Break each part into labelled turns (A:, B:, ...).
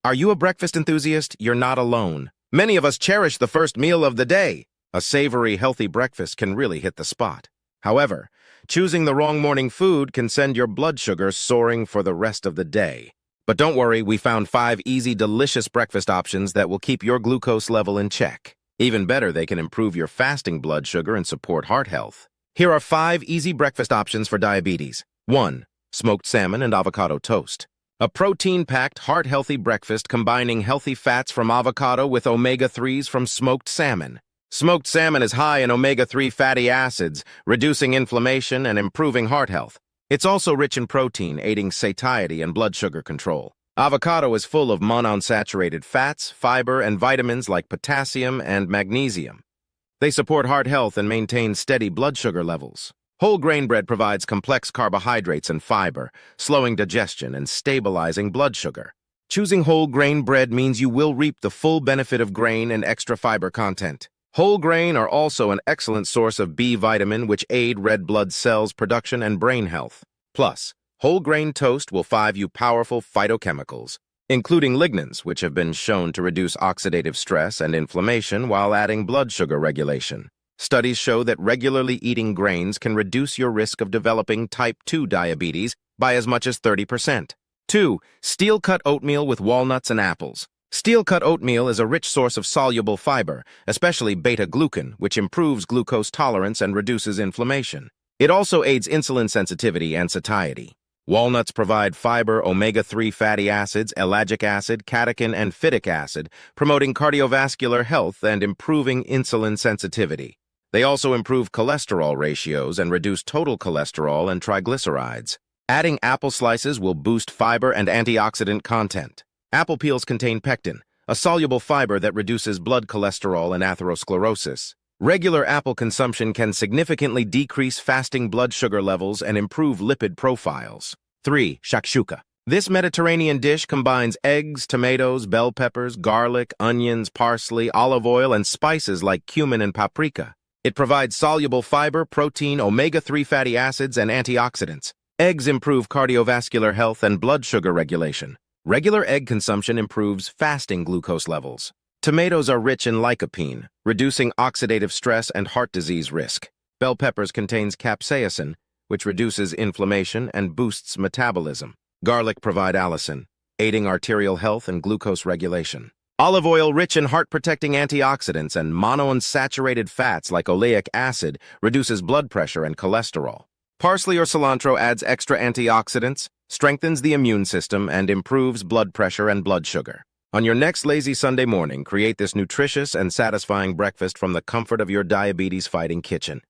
A: Are you a breakfast enthusiast? You're not alone. Many of us cherish the first meal of the day. A savory, healthy breakfast can really hit the spot. However, choosing the wrong morning food can send your blood sugar soaring for the rest of the day. But don't worry, we found 5 easy, delicious breakfast options that will keep your glucose level in check. Even better, they can improve your fasting blood sugar and support heart health. Here are 5 easy breakfast options for diabetes. 1. Smoked salmon and avocado toast. A protein-packed, heart-healthy breakfast combining healthy fats from avocado with omega-3s from smoked salmon. Smoked salmon is high in omega-3 fatty acids, reducing inflammation and improving heart health. It's also rich in protein, aiding satiety and blood sugar control. Avocado is full of monounsaturated fats, fiber, and vitamins like potassium and magnesium. They support heart health and maintain steady blood sugar levels. Whole grain bread provides complex carbohydrates and fiber, slowing digestion and stabilizing blood sugar. Choosing whole grain bread means you will reap the full benefit of grain and extra fiber content. Whole grain are also an excellent source of B vitamin, which aid red blood cells production and brain health. Plus, whole grain toast will feed you powerful phytochemicals, including lignans, which have been shown to reduce oxidative stress and inflammation while adding blood sugar regulation. Studies show that regularly eating grains can reduce your risk of developing type 2 diabetes by as much as 30%. 2. Steel-cut oatmeal with walnuts and apples. Steel-cut oatmeal is a rich source of soluble fiber, especially beta-glucan, which improves glucose tolerance and reduces inflammation. It also aids insulin sensitivity and satiety. Walnuts provide fiber, omega-3 fatty acids, ellagic acid, catechin, and phytic acid, promoting cardiovascular health and improving insulin sensitivity. They also improve cholesterol ratios and reduce total cholesterol and triglycerides. Adding apple slices will boost fiber and antioxidant content. Apple peels contain pectin, a soluble fiber that reduces blood cholesterol and atherosclerosis. Regular apple consumption can significantly decrease fasting blood sugar levels and improve lipid profiles. 3. Shakshuka. This Mediterranean dish combines eggs, tomatoes, bell peppers, garlic, onions, parsley, olive oil, and spices like cumin and paprika. It provides soluble fiber, protein, omega-3 fatty acids, and antioxidants. Eggs improve cardiovascular health and blood sugar regulation. Regular egg consumption improves fasting glucose levels. Tomatoes are rich in lycopene, reducing oxidative stress and heart disease risk. Bell peppers contains capsaicin, which reduces inflammation and boosts metabolism. Garlic provide allicin, aiding arterial health and glucose regulation. Olive oil, rich in heart-protecting antioxidants and monounsaturated fats like oleic acid, reduces blood pressure and cholesterol. Parsley or cilantro adds extra antioxidants, strengthens the immune system, and improves blood pressure and blood sugar. On your next lazy Sunday morning, create this nutritious and satisfying breakfast from the comfort of your diabetes-fighting kitchen.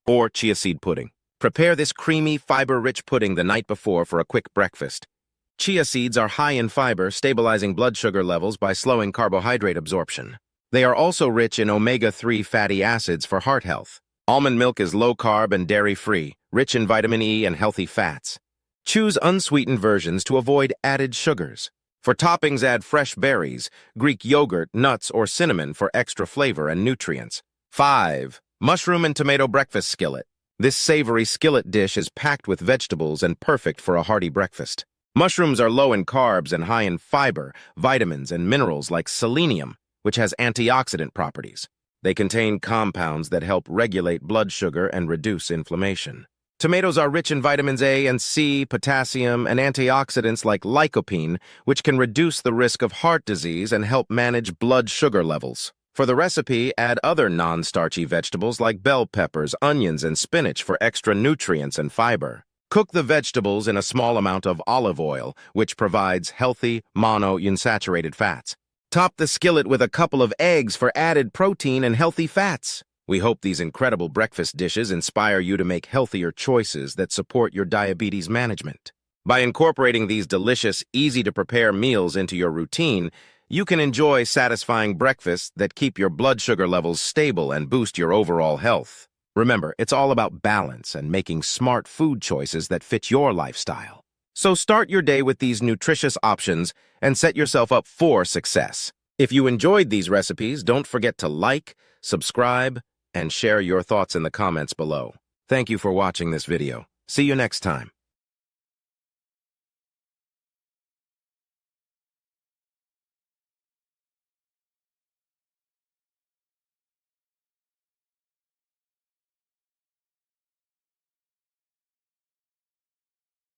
A: Or chia seed pudding. Prepare this creamy, fiber-rich pudding the night before for a quick breakfast. Chia seeds are high in fiber, stabilizing blood sugar levels by slowing carbohydrate absorption. They are also rich in omega-3 fatty acids for heart health. Almond milk is low-carb and dairy-free, rich in vitamin E and healthy fats. Choose unsweetened versions to avoid added sugars. For toppings, add fresh berries, Greek yogurt, nuts, or cinnamon for extra flavor and nutrients. 5. Mushroom and tomato breakfast skillet. This savory skillet dish is packed with vegetables and perfect for a hearty breakfast. Mushrooms are low in carbs and high in fiber, vitamins, and minerals like selenium, which has antioxidant properties. They contain compounds that help regulate blood sugar and reduce inflammation. Tomatoes are rich in vitamins A and C, potassium, and antioxidants like lycopene, which can reduce the risk of heart disease and help manage blood sugar levels. For the recipe, add other non-starchy vegetables like bell peppers, onions, and spinach for extra nutrients and fiber. Cook the vegetables in a small amount of olive oil, which provides healthy monounsaturated fats. Top the skillet with a couple of eggs for added protein and healthy fats. We hope these incredible breakfast dishes inspire you to make healthier choices that support your diabetes management. By incorporating these delicious, easy-to-prepare meals into your routine, you can enjoy satisfying breakfasts that keep your blood sugar levels stable and boost your overall health. Remember, it's all about balance and making smart food choices that fit your lifestyle. So start your day with these nutritious options and set yourself up for success. If you enjoyed these recipes, don't forget to like, subscribe, and share your thoughts in the comments below. Thank you for watching this video. See you next time.